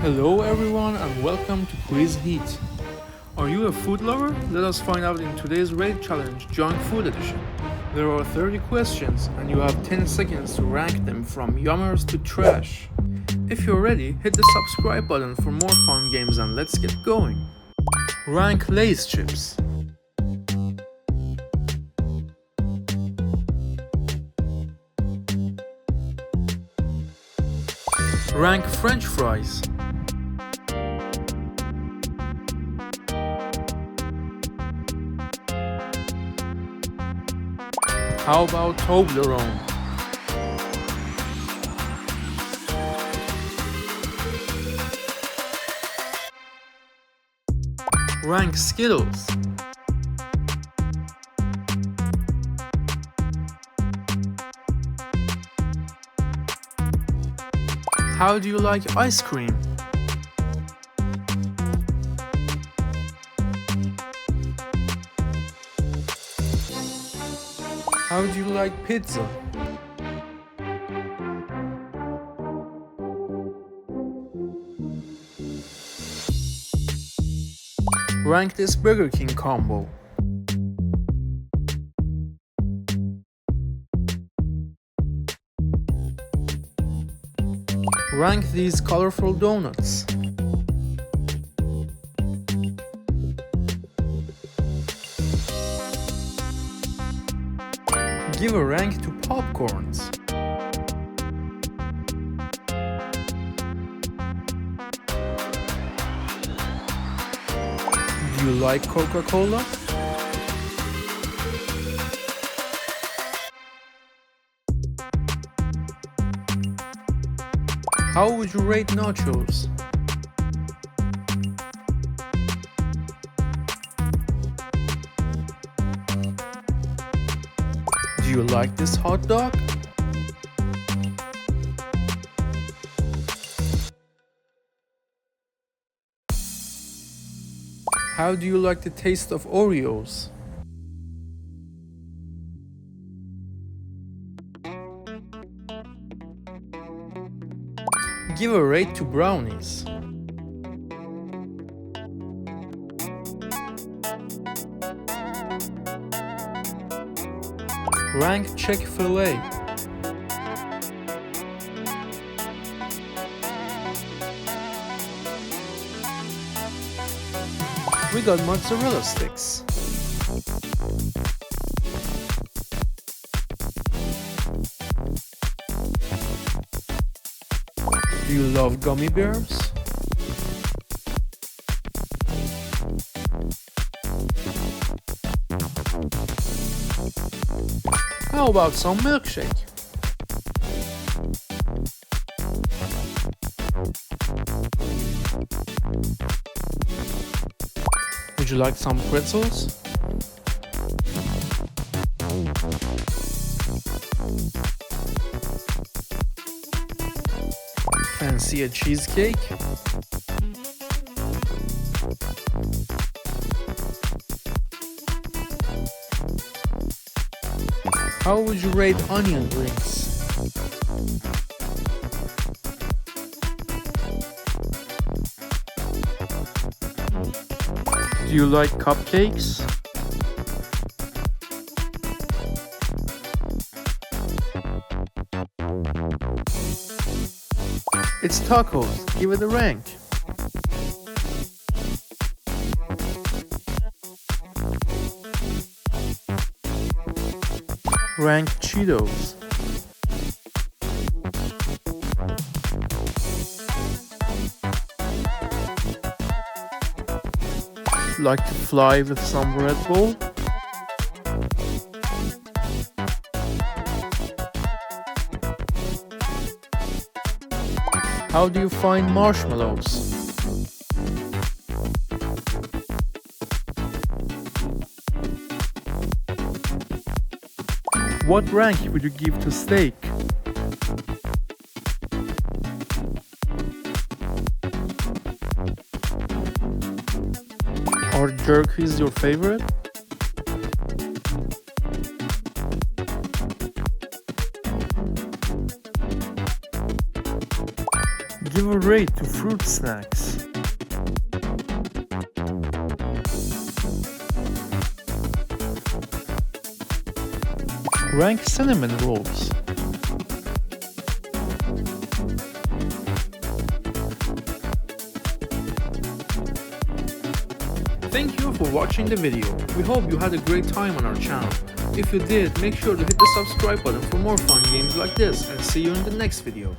Hello everyone and welcome to quizheat. Are you a food lover? Let us find out in today's rate challenge junk food edition. There are 30 questions and you have 10 seconds to rank them from yummers to trash. If you're ready, hit the subscribe button for more fun games and let's get going. Rank Lay's chips. Rank French fries. How about Toblerone? Rank Skittles. How do you like ice cream? How do you like pizza? Rank this Burger King combo. Rank these colorful donuts. Give a rank to popcorns. Do you like Coca-Cola? How would you rate nachos? Do you like this hot dog? How do you like the taste of Oreos? Give a rate to brownies. Rank Chick-fil-A. We got mozzarella sticks. Do you love gummy bears? How about some milkshake? Would you like some pretzels? Fancy a cheesecake? How would you rate onion rings? Do you like cupcakes? It's tacos. Give it a rank. Rank Cheetos. Like to fly with some Red Bull? How do you find marshmallows? What rank would you give to steak? Are jerkies your favorite? Give a rate to fruit snacks. Rank cinnamon rolls. Thank you for watching the video. We hope you had a great time on our channel. If you did, make sure to hit the subscribe button for more fun games like this, and see you in the next video.